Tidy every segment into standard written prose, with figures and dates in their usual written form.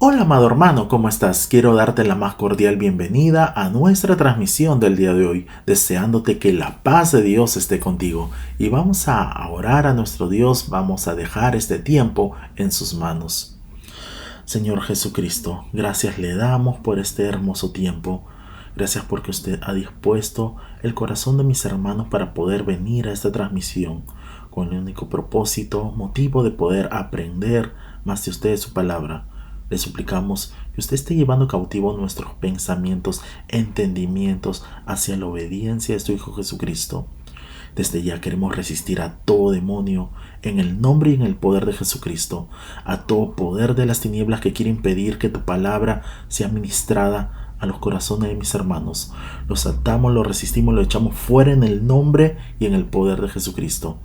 Hola amado hermano, ¿cómo estás? Quiero darte la más cordial bienvenida a nuestra transmisión del día de hoy, deseándote que la paz de Dios esté contigo. Y vamos a orar a nuestro Dios, vamos a dejar este tiempo en sus manos. Señor Jesucristo, gracias le damos por este hermoso tiempo. Gracias porque usted ha dispuesto el corazón de mis hermanos para poder venir a esta transmisión con el único propósito, motivo de poder aprender más de usted de su palabra. Le suplicamos que usted esté llevando cautivo nuestros pensamientos, entendimientos hacia la obediencia de su Hijo Jesucristo. Desde ya queremos resistir a todo demonio en el nombre y en el poder de Jesucristo, a todo poder de las tinieblas que quiere impedir que tu palabra sea ministrada a los corazones de mis hermanos. Los atamos, los resistimos, los echamos fuera en el nombre y en el poder de Jesucristo.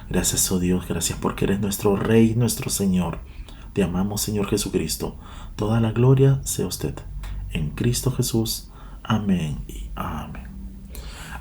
Gracias, oh Dios, gracias porque eres nuestro Rey, nuestro Señor. Te amamos, Señor Jesucristo. Toda la gloria sea usted. En Cristo Jesús. Amén y amén.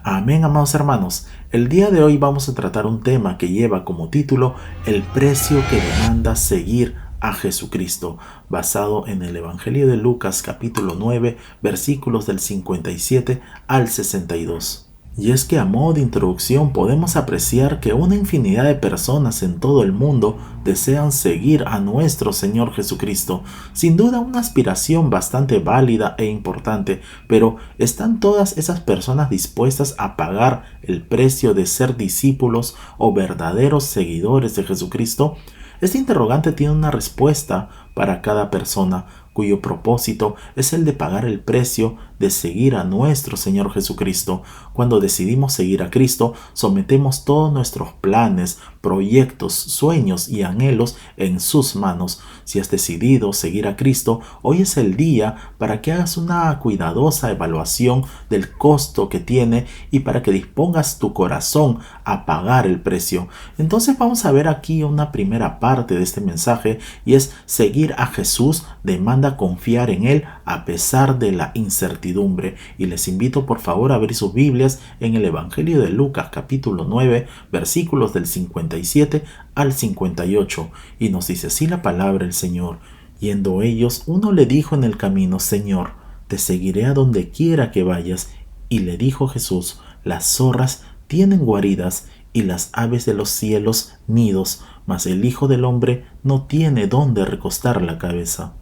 Amén, amados hermanos. El día de hoy vamos a tratar un tema que lleva como título El precio que demanda seguir a Jesucristo, basado en el Evangelio de Lucas capítulo 9, versículos del 57 al 62. Y es que a modo de introducción podemos apreciar que una infinidad de personas en todo el mundo desean seguir a nuestro Señor Jesucristo. Sin duda una aspiración bastante válida e importante, pero ¿están todas esas personas dispuestas a pagar el precio de ser discípulos o verdaderos seguidores de Jesucristo? Este interrogante tiene una respuesta para cada persona, cuyo propósito es el de pagar el precio de seguir a nuestro Señor Jesucristo. Cuando decidimos seguir a Cristo, sometemos todos nuestros planes, proyectos, sueños y anhelos en sus manos. Si has decidido seguir a Cristo, hoy es el día para que hagas una cuidadosa evaluación del costo que tiene y para que dispongas tu corazón a pagar el precio. Entonces vamos a ver aquí una primera parte de este mensaje, y es: seguir a Jesús demanda confiar en Él a pesar de la incertidumbre. Y les invito por favor a abrir sus Biblias en el Evangelio de Lucas capítulo 9, versículos del 57 al 58. Y nos dice así la palabra del Señor: Yendo ellos, uno le dijo en el camino: Señor, te seguiré a donde quiera que vayas. Y le dijo Jesús: Las zorras tienen guaridas y las aves de los cielos nidos, mas el Hijo del Hombre no tiene dónde recostar la cabeza.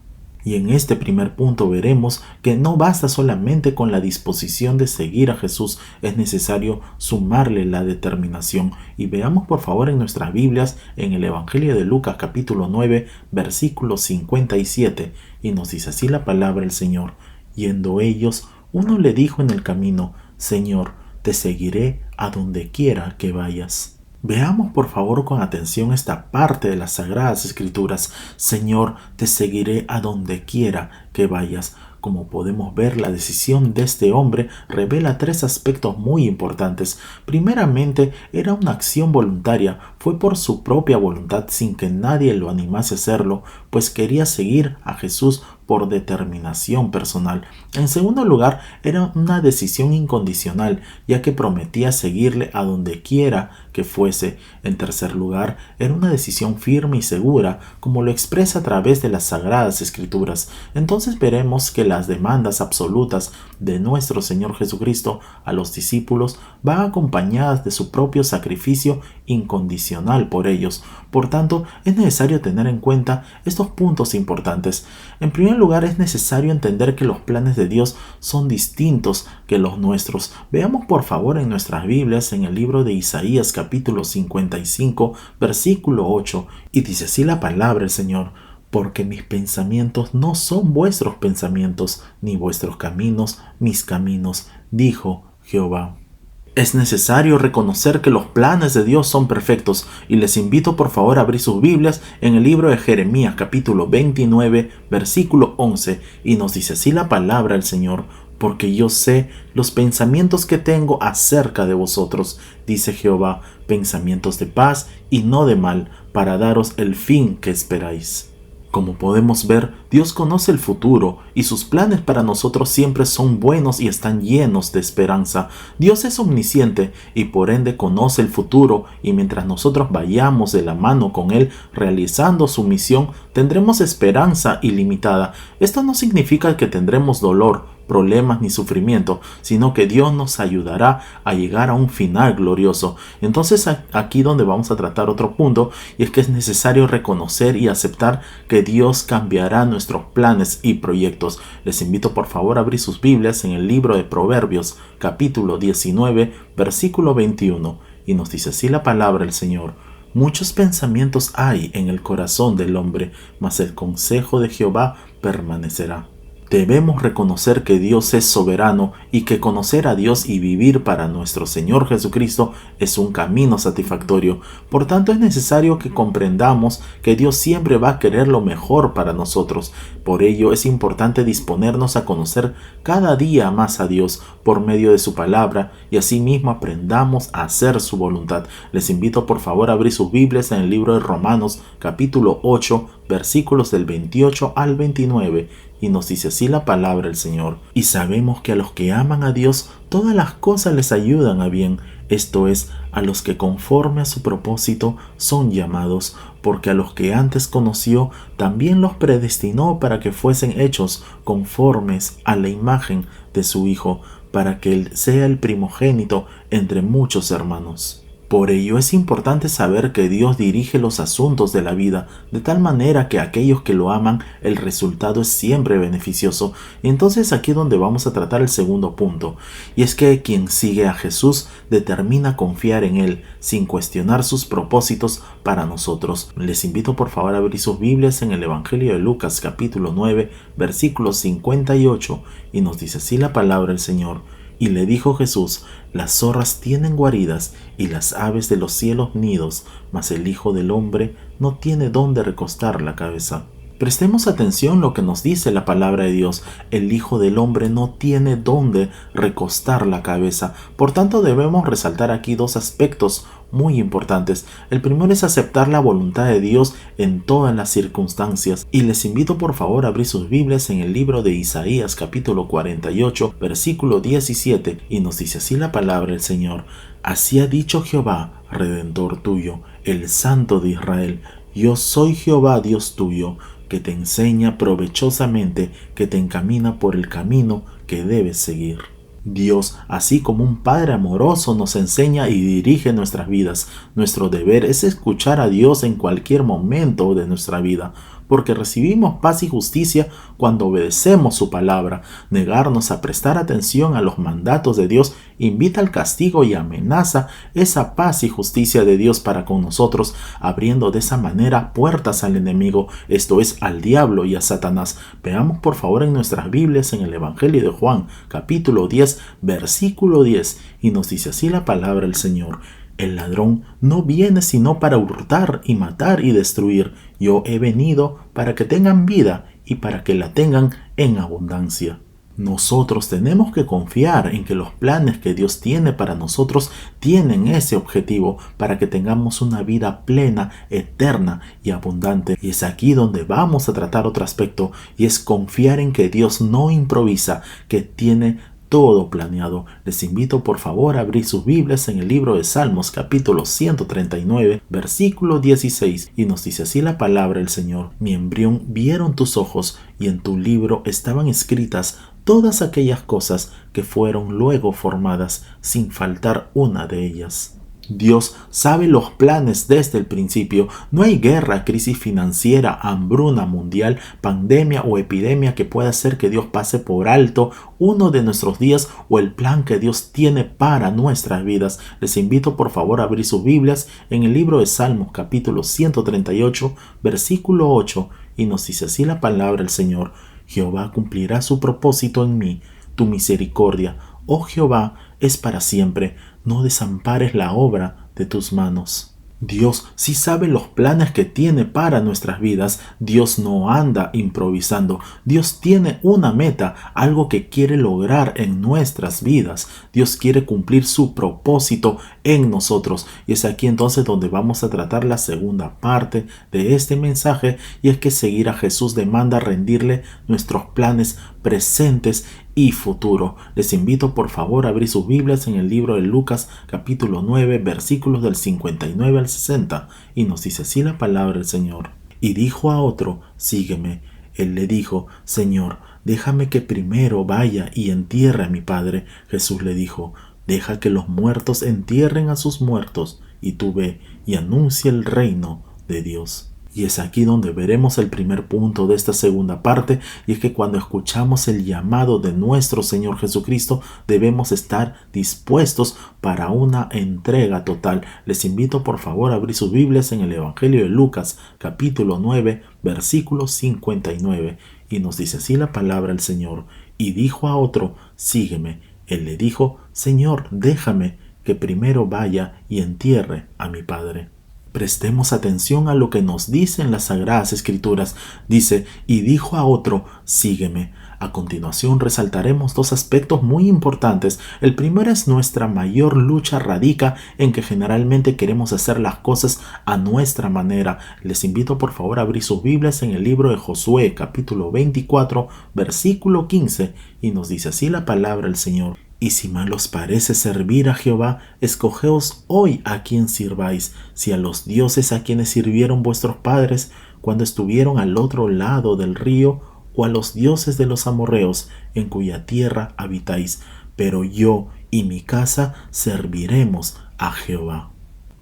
Y en este primer punto veremos que no basta solamente con la disposición de seguir a Jesús, es necesario sumarle la determinación. Y veamos por favor en nuestras Biblias en el Evangelio de Lucas capítulo 9, versículo 57, y nos dice así la palabra del Señor: Yendo ellos, uno le dijo en el camino: Señor, te seguiré a donde quiera que vayas. Veamos por favor con atención esta parte de las Sagradas Escrituras: Señor, te seguiré a donde quiera que vayas. Como podemos ver, la decisión de este hombre revela tres aspectos muy importantes. Primeramente, era una acción voluntaria, fue por su propia voluntad sin que nadie lo animase a hacerlo, pues quería seguir a Jesús por determinación personal. En segundo lugar, era una decisión incondicional, ya que prometía seguirle a donde quiera que fuese. En tercer lugar, era una decisión firme y segura, como lo expresa a través de las Sagradas Escrituras. Entonces veremos que las demandas absolutas de nuestro Señor Jesucristo a los discípulos van acompañadas de su propio sacrificio incondicional por ellos. Por tanto, es necesario tener en cuenta estos puntos importantes. En primer lugar, es necesario entender que los planes de Dios son distintos que los nuestros. Veamos por favor en nuestras Biblias en el libro de Isaías capítulo 55, versículo 8, y dice así la palabra del Señor: Porque mis pensamientos no son vuestros pensamientos, ni vuestros caminos mis caminos, dijo Jehová. Es necesario reconocer que los planes de Dios son perfectos, y les invito por favor a abrir sus Biblias en el libro de Jeremías capítulo 29, versículo 11, y nos dice así la palabra del Señor: Porque yo sé los pensamientos que tengo acerca de vosotros, dice Jehová, pensamientos de paz y no de mal, para daros el fin que esperáis. Como podemos ver, Dios conoce el futuro y sus planes para nosotros siempre son buenos y están llenos de esperanza. Dios es omnisciente y por ende conoce el futuro, y mientras nosotros vayamos de la mano con Él realizando su misión, tendremos esperanza ilimitada. Esto no significa que tendremos dolor, problemas ni sufrimiento, sino que Dios nos ayudará a llegar a un final glorioso. Entonces aquí donde vamos a tratar otro punto, y es que es necesario reconocer y aceptar que Dios cambiará nuestros planes y proyectos. Les invito por favor a abrir sus Biblias en el libro de Proverbios, capítulo 19, versículo 21, y nos dice así la palabra del Señor: muchos pensamientos hay en el corazón del hombre, mas el consejo de Jehová permanecerá. Debemos reconocer que Dios es soberano y que conocer a Dios y vivir para nuestro Señor Jesucristo es un camino satisfactorio. Por tanto, es necesario que comprendamos que Dios siempre va a querer lo mejor para nosotros. Por ello, es importante disponernos a conocer cada día más a Dios por medio de su palabra y asimismo aprendamos a hacer su voluntad. Les invito por favor a abrir sus Biblias en el libro de Romanos, capítulo 8, versículos del 28 al 29. Y nos dice así la palabra del Señor: y sabemos que a los que aman a Dios, todas las cosas les ayudan a bien, esto es, a los que conforme a su propósito son llamados, porque a los que antes conoció, también los predestinó para que fuesen hechos conformes a la imagen de su Hijo, para que Él sea el primogénito entre muchos hermanos. Por ello es importante saber que Dios dirige los asuntos de la vida, de tal manera que a aquellos que lo aman el resultado es siempre beneficioso. Y entonces aquí es donde vamos a tratar el segundo punto, y es que quien sigue a Jesús determina confiar en Él sin cuestionar sus propósitos para nosotros. Les invito por favor a abrir sus Biblias en el Evangelio de Lucas capítulo 9, versículo 58, y nos dice así la palabra del Señor: y le dijo Jesús: las zorras tienen guaridas y las aves de los cielos nidos, mas el Hijo del Hombre no tiene dónde recostar la cabeza. Prestemos atención lo que nos dice la palabra de Dios. El Hijo del Hombre no tiene dónde recostar la cabeza. Por tanto, debemos resaltar aquí dos aspectos muy importantes. El primero es aceptar la voluntad de Dios en todas las circunstancias. Y les invito por favor a abrir sus Biblias en el libro de Isaías capítulo 48, versículo 17, y nos dice así la palabra del Señor: así ha dicho Jehová, Redentor tuyo, el Santo de Israel: yo soy Jehová Dios tuyo, que te enseña provechosamente, que te encamina por el camino que debes seguir. Dios, así como un Padre amoroso, nos enseña y dirige nuestras vidas. Nuestro deber es escuchar a Dios en cualquier momento de nuestra vida, porque recibimos paz y justicia cuando obedecemos su palabra. Negarnos a prestar atención a los mandatos de Dios invita al castigo y amenaza esa paz y justicia de Dios para con nosotros, abriendo de esa manera puertas al enemigo, esto es, al diablo y a Satanás. Veamos por favor en nuestras Biblias en el Evangelio de Juan, capítulo 10, versículo 10, y nos dice así la palabra del Señor: el ladrón no viene sino para hurtar y matar y destruir. Yo he venido para que tengan vida y para que la tengan en abundancia. Nosotros tenemos que confiar en que los planes que Dios tiene para nosotros tienen ese objetivo, para que tengamos una vida plena, eterna y abundante. Y es aquí donde vamos a tratar otro aspecto, y es confiar en que Dios no improvisa, que tiene todo planeado. Les invito por favor a abrir sus Biblias en el libro de Salmos capítulo 139, versículo 16, y nos dice así la palabra del Señor: mi embrión vieron tus ojos, y en tu libro estaban escritas todas aquellas cosas que fueron luego formadas, sin faltar una de ellas. Dios sabe los planes desde el principio. No hay guerra, crisis financiera, hambruna mundial, pandemia o epidemia que pueda hacer que Dios pase por alto uno de nuestros días o el plan que Dios tiene para nuestras vidas. Les invito por favor a abrir sus Biblias en el libro de Salmos capítulo 138, versículo 8, y nos dice así la palabra del Señor: Jehová cumplirá su propósito en mí, tu misericordia, oh Jehová, es para siempre. No desampares la obra de tus manos. Dios sí sabe los planes que tiene para nuestras vidas. Dios no anda improvisando. Dios tiene una meta, algo que quiere lograr en nuestras vidas. Dios quiere cumplir su propósito en nosotros. Y es aquí entonces donde vamos a tratar la segunda parte de este mensaje, y es que seguir a Jesús demanda rendirle nuestros planes presentes y futuro. Les invito por favor a abrir sus Biblias en el libro de Lucas capítulo 9 versículos del 59 al 60, y nos dice así la palabra del Señor. Y dijo a otro: sígueme. Él le dijo: Señor, déjame que primero vaya y entierre a mi padre. Jesús le dijo: deja que los muertos entierren a sus muertos, y tú ve y anuncia el reino de Dios. Y es aquí donde veremos el primer punto de esta segunda parte, y es que cuando escuchamos el llamado de nuestro Señor Jesucristo, debemos estar dispuestos para una entrega total. Les invito por favor a abrir sus Biblias en el Evangelio de Lucas, capítulo 9, versículo 59, y nos dice así la palabra del Señor. Y dijo a otro: sígueme. Él le dijo: Señor, déjame que primero vaya y entierre a mi padre. Prestemos atención a lo que nos dicen las Sagradas Escrituras. Dice: y dijo a otro: sígueme. A continuación resaltaremos dos aspectos muy importantes. El primero es nuestra mayor lucha radica en que generalmente queremos hacer las cosas a nuestra manera. Les invito por favor a abrir sus Biblias en el libro de Josué capítulo 24 versículo 15, y nos dice así la palabra del Señor. Y si mal os parece servir a Jehová, escogeos hoy a quien sirváis, si a los dioses a quienes sirvieron vuestros padres cuando estuvieron al otro lado del río, o a los dioses de los amorreos en cuya tierra habitáis. Pero yo y mi casa serviremos a Jehová.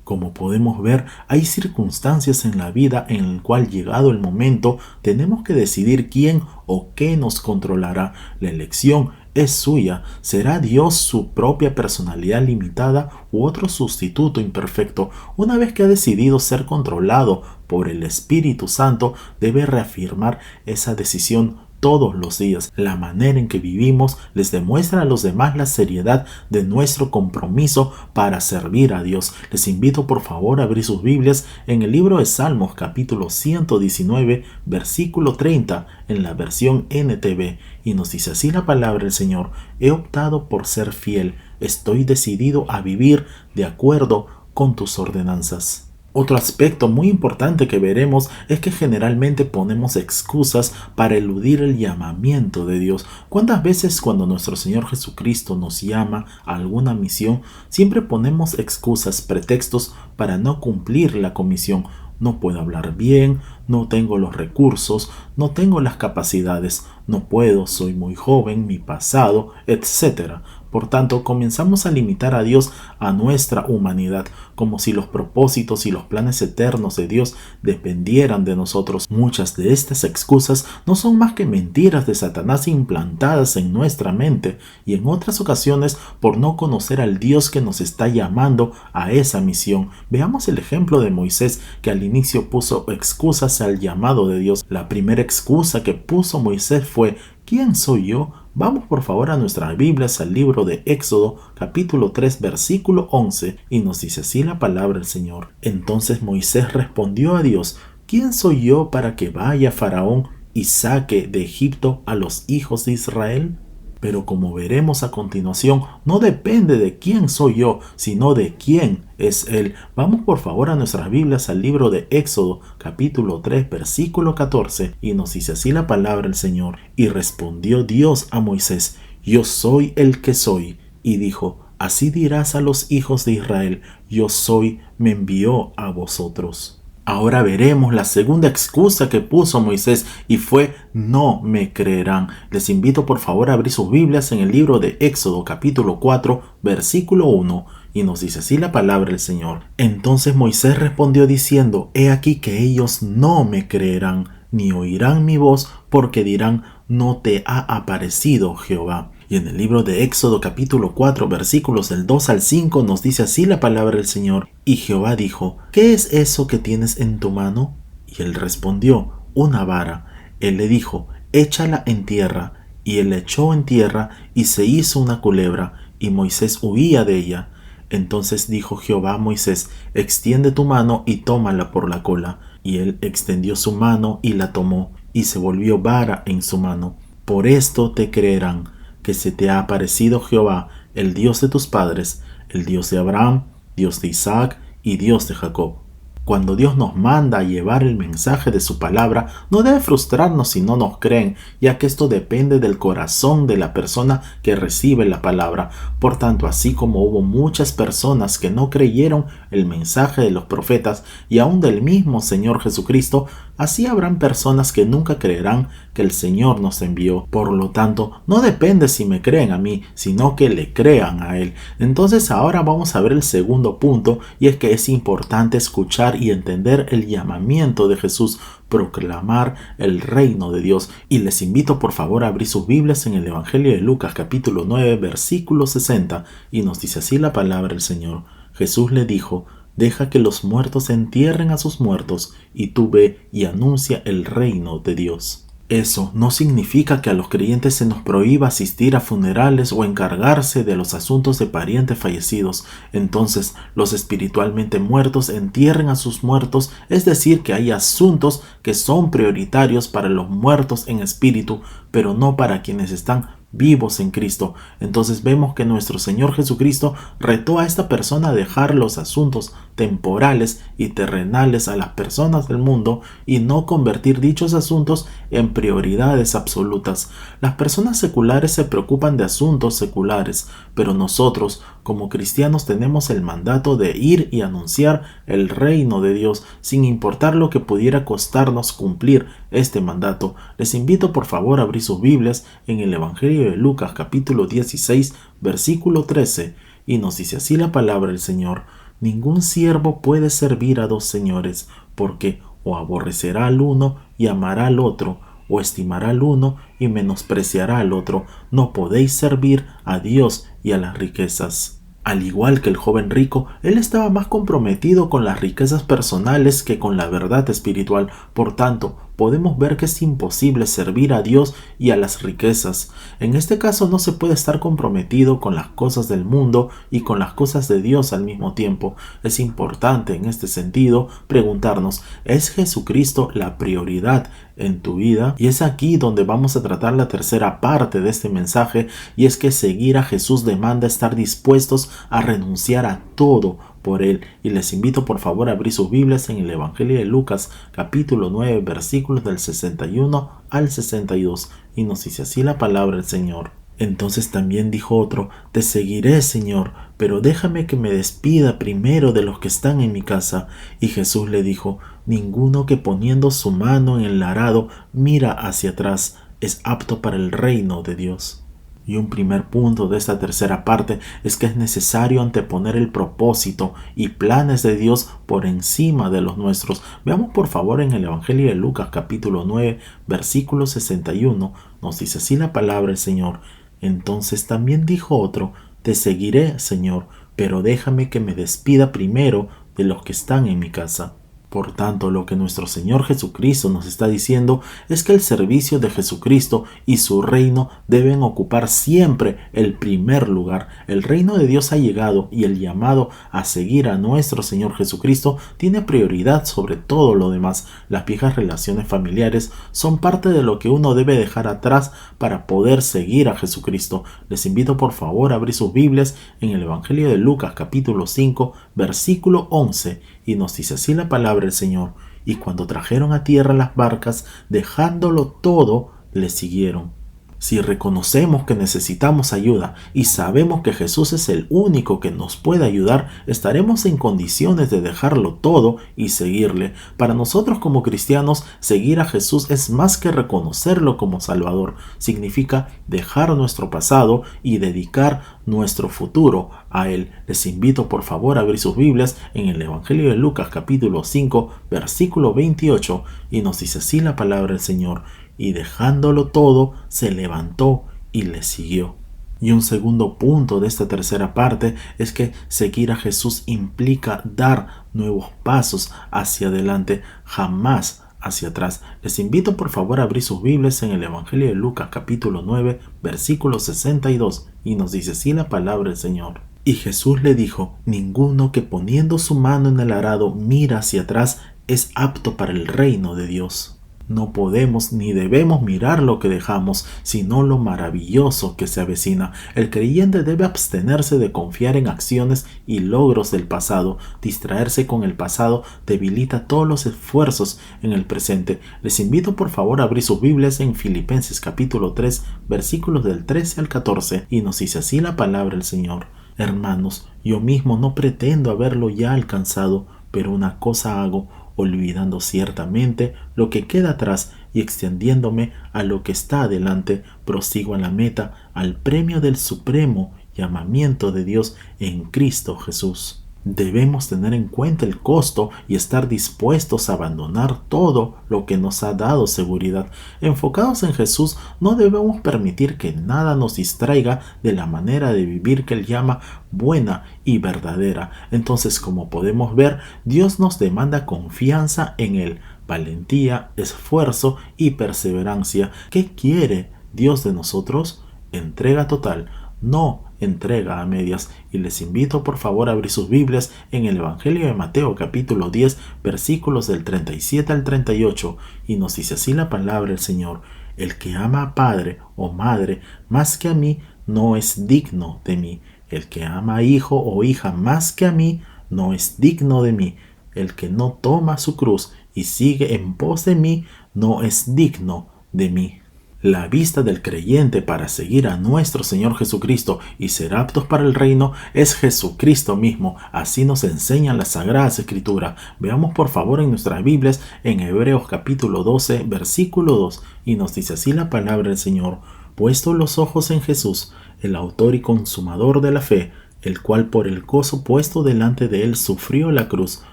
Como podemos ver, hay circunstancias en la vida en las cuales, llegado el momento, tenemos que decidir quién o qué nos controlará. La elección es suya. ¿Será Dios su propia personalidad limitada u otro sustituto imperfecto? Una vez que ha decidido ser controlado por el Espíritu Santo, debe reafirmar esa decisión todos los días. La manera en que vivimos les demuestra a los demás la seriedad de nuestro compromiso para servir a Dios. Les invito por favor a abrir sus Biblias en el libro de Salmos capítulo 119 versículo 30 en la versión NTV, y nos dice así la palabra del Señor: he optado por ser fiel, estoy decidido a vivir de acuerdo con tus ordenanzas. Otro aspecto muy importante que veremos es que generalmente ponemos excusas para eludir el llamamiento de Dios. ¿Cuántas veces cuando nuestro Señor Jesucristo nos llama a alguna misión, siempre ponemos excusas, pretextos para no cumplir la comisión? No puedo hablar bien, no tengo los recursos, no tengo las capacidades, no puedo, soy muy joven, mi pasado, etc. Por tanto, comenzamos a limitar a Dios a nuestra humanidad, como si los propósitos y los planes eternos de Dios dependieran de nosotros. Muchas de estas excusas no son más que mentiras de Satanás implantadas en nuestra mente, y en otras ocasiones por no conocer al Dios que nos está llamando a esa misión. Veamos el ejemplo de Moisés, que al inicio puso excusas al llamado de Dios. La primera excusa que puso Moisés fue: ¿quién soy yo? Vamos por favor a nuestras Biblias al libro de Éxodo capítulo 3 versículo 11, y nos dice así la palabra del Señor. Entonces Moisés respondió a Dios: ¿quién soy yo para que vaya Faraón y saque de Egipto a los hijos de Israel? Pero como veremos a continuación, no depende de quién soy yo, sino de quién es Él. Vamos por favor a nuestras Biblias al libro de Éxodo capítulo 3 versículo 14, y nos dice así la palabra del Señor. Y respondió Dios a Moisés: yo soy el que soy. Y dijo: así dirás a los hijos de Israel: yo soy, me envió a vosotros. Ahora veremos la segunda excusa que puso Moisés, y fue: no me creerán. Les invito por favor a abrir sus Biblias en el libro de Éxodo capítulo 4 versículo 1, y nos dice así la palabra del Señor. Entonces Moisés respondió diciendo: he aquí que ellos no me creerán, ni oirán mi voz, porque dirán: no te ha aparecido Jehová. Y en el libro de Éxodo capítulo 4 versículos del 2 al 5 nos dice así la palabra del Señor. Y Jehová dijo: ¿qué es eso que tienes en tu mano? Y él respondió: una vara. Él le dijo: échala en tierra. Y él la echó en tierra, y se hizo una culebra, y Moisés huía de ella. Entonces dijo Jehová a Moisés: extiende tu mano y tómala por la cola. Y él extendió su mano y la tomó, y se volvió vara en su mano. Por esto te creerán que se te ha aparecido Jehová, el Dios de tus padres, el Dios de Abraham, Dios de Isaac y Dios de Jacob. Cuando Dios nos manda a llevar el mensaje de su palabra, no debe frustrarnos si no nos creen, ya que esto depende del corazón de la persona que recibe la palabra. Por tanto, así como hubo muchas personas que no creyeron el mensaje de los profetas y aún del mismo Señor Jesucristo, así habrán personas que nunca creerán que el Señor nos envió. Por lo tanto, no depende si me creen a mí, sino que le crean a Él. Entonces ahora vamos a ver el segundo punto, y es que es importante escuchar y entender el llamamiento de Jesús, proclamar el reino de Dios. Y les invito por favor a abrir sus Biblias en el Evangelio de Lucas capítulo 9 versículo 60, y nos dice así la palabra del Señor. Jesús le dijo: deja que los muertos entierren a sus muertos, y tú ve y anuncia el reino de Dios. Eso no significa que a los creyentes se nos prohíba asistir a funerales o encargarse de los asuntos de parientes fallecidos. Entonces, los espiritualmente muertos entierren a sus muertos, es decir, que hay asuntos que son prioritarios para los muertos en espíritu, pero no para quienes están vivos en Cristo. Entonces vemos que nuestro Señor Jesucristo retó a esta persona a dejar los asuntos temporales y terrenales a las personas del mundo y no convertir dichos asuntos en prioridades absolutas. Las personas seculares se preocupan de asuntos seculares, pero nosotros como cristianos tenemos el mandato de ir y anunciar el reino de Dios, sin importar lo que pudiera costarnos cumplir este mandato. Les invito por favor a abrir sus Biblias en el Evangelio de Lucas capítulo 16 versículo 13, y nos dice así la palabra del Señor: ningún siervo puede servir a dos señores, porque o aborrecerá al uno y amará al otro, o estimará al uno y menospreciará al otro. No podéis servir a Dios y a las riquezas. Al igual que el joven rico, él estaba más comprometido con las riquezas personales que con la verdad espiritual. Por tanto, podemos ver que es imposible servir a Dios y a las riquezas. En este caso no se puede estar comprometido con las cosas del mundo y con las cosas de Dios al mismo tiempo. Es importante en este sentido preguntarnos: ¿es Jesucristo la prioridad en tu vida? Y es aquí donde vamos a tratar la tercera parte de este mensaje, y es que seguir a Jesús demanda estar dispuestos a renunciar a todo por Él. Y les invito por favor a abrir sus Biblias en el Evangelio de Lucas capítulo 9 versículos del 61 al 62, y nos dice así la palabra del Señor. Entonces también dijo otro: te seguiré, Señor, pero déjame que me despida primero de los que están en mi casa. Y Jesús le dijo: ninguno que poniendo su mano en el arado mira hacia atrás es apto para el reino de Dios. Y un primer punto de esta tercera parte es que es necesario anteponer el propósito y planes de Dios por encima de los nuestros. Veamos por favor en el Evangelio de Lucas capítulo 9 versículo 61, nos dice así la palabra del Señor. Entonces también dijo otro: te seguiré, Señor, pero déjame que me despida primero de los que están en mi casa. Por tanto, lo que nuestro Señor Jesucristo nos está diciendo es que el servicio de Jesucristo y su reino deben ocupar siempre el primer lugar. El reino de Dios ha llegado y el llamado a seguir a nuestro Señor Jesucristo tiene prioridad sobre todo lo demás. Las viejas relaciones familiares son parte de lo que uno debe dejar atrás para poder seguir a Jesucristo. Les invito por favor a abrir sus Biblias en el Evangelio de Lucas capítulo 5 versículo 11, y nos dice así la palabra del Señor. Y cuando trajeron a tierra las barcas, dejándolo todo, le siguieron. Si reconocemos que necesitamos ayuda y sabemos que Jesús es el único que nos puede ayudar, estaremos en condiciones de dejarlo todo y seguirle. Para nosotros como cristianos, seguir a Jesús es más que reconocerlo como Salvador. Significa dejar nuestro pasado y dedicar nuestro futuro a Él. Les invito por favor a abrir sus Biblias en el Evangelio de Lucas capítulo 5 versículo 28, y nos dice así la palabra del Señor. Y dejándolo todo, se levantó y le siguió. Y un segundo punto de esta tercera parte es que seguir a Jesús implica dar nuevos pasos hacia adelante, jamás hacia atrás. Les invito por favor a abrir sus Biblias en el Evangelio de Lucas capítulo 9 versículo 62, y nos dice así la palabra del Señor. Y Jesús le dijo: ninguno que poniendo su mano en el arado mira hacia atrás es apto para el reino de Dios. No podemos ni debemos mirar lo que dejamos, sino lo maravilloso que se avecina. El creyente debe abstenerse de confiar en acciones y logros del pasado. Distraerse con el pasado debilita todos los esfuerzos en el presente. Les invito por favor a abrir sus Biblias en Filipenses capítulo 3, versículos del 13 al 14, y nos dice así la palabra del Señor. Hermanos, yo mismo no pretendo haberlo ya alcanzado, pero una cosa hago, olvidando ciertamente lo que queda atrás y extendiéndome a lo que está adelante, prosigo a la meta, al premio del supremo llamamiento de Dios en Cristo Jesús. Debemos tener en cuenta el costo y estar dispuestos a abandonar todo lo que nos ha dado seguridad. Enfocados en Jesús, no debemos permitir que nada nos distraiga de la manera de vivir que Él llama buena y verdadera. Entonces, como podemos ver, Dios nos demanda confianza en Él, valentía, esfuerzo y perseverancia. ¿Qué quiere Dios de nosotros? Entrega total, no entrega a medias. Y les invito por favor a abrir sus Biblias en el Evangelio de Mateo capítulo 10 versículos del 37 al 38, y nos dice así la palabra del Señor: el que ama a padre o madre más que a mí no es digno de mí. El que ama a hijo o hija más que a mí no es digno de mí. El que no toma su cruz y sigue en pos de mí no es digno de mí. La vista del creyente para seguir a nuestro Señor Jesucristo y ser aptos para el reino es Jesucristo mismo. Así nos enseñan las Sagradas Escrituras. Veamos por favor en nuestras Biblias en Hebreos capítulo 12 versículo 2, y nos dice así la palabra del Señor: puesto los ojos en Jesús, el autor y consumador de la fe, el cual por el gozo puesto delante de él sufrió la cruz,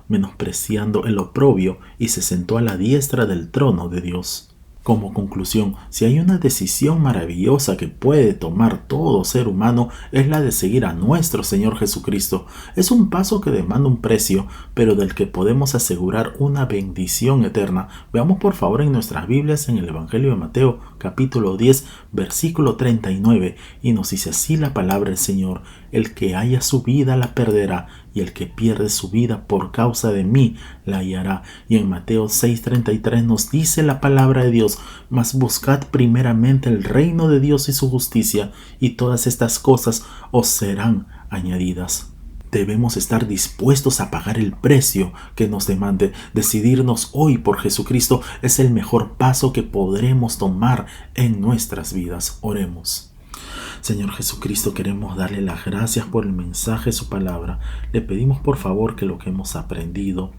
menospreciando el oprobio, y se sentó a la diestra del trono de Dios. Como conclusión, si hay una decisión maravillosa que puede tomar todo ser humano, es la de seguir a nuestro Señor Jesucristo. Es un paso que demanda un precio, pero del que podemos asegurar una bendición eterna. Veamos por favor en nuestras Biblias en el Evangelio de Mateo, capítulo 10, versículo 39, y nos dice así la palabra del Señor: el que haya su vida la perderá, y el que pierde su vida por causa de mí la hallará. Y en Mateo 6:33 nos dice la palabra de Dios: mas buscad primeramente el reino de Dios y su justicia, y todas estas cosas os serán añadidas. Debemos estar dispuestos a pagar el precio que nos demande. Decidirnos hoy por Jesucristo es el mejor paso que podremos tomar en nuestras vidas. Oremos. Señor Jesucristo, queremos darle las gracias por el mensaje de su palabra. Le pedimos por favor que lo que hemos aprendido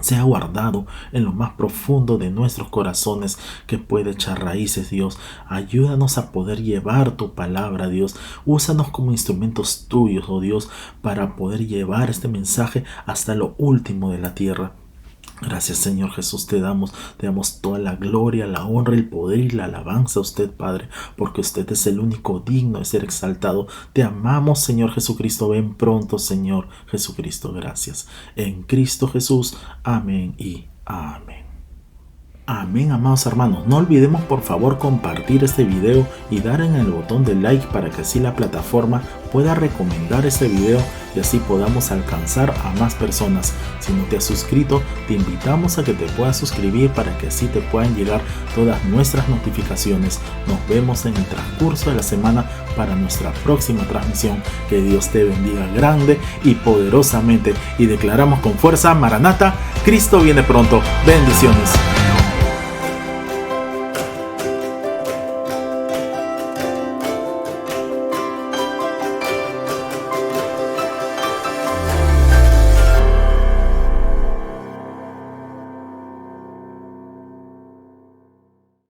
sea guardado en lo más profundo de nuestros corazones, que puede echar raíces, Dios. Ayúdanos a poder llevar tu palabra, Dios. Úsanos como instrumentos tuyos, oh Dios, para poder llevar este mensaje hasta lo último de la tierra. Gracias, Señor Jesús, te damos toda la gloria, la honra, el poder y la alabanza a usted, Padre, porque usted es el único digno de ser exaltado. Te amamos, Señor Jesucristo. Ven pronto, Señor Jesucristo. Gracias. En Cristo Jesús. Amén y amén. Amén, amados hermanos. No olvidemos por favor compartir este video y dar en el botón de like para que así la plataforma pueda recomendar este video y así podamos alcanzar a más personas. Si no te has suscrito, te invitamos a que te puedas suscribir para que así te puedan llegar todas nuestras notificaciones. Nos vemos en el transcurso de la semana para nuestra próxima transmisión. Que Dios te bendiga grande y poderosamente, y declaramos con fuerza: Maranata, Cristo viene pronto. Bendiciones.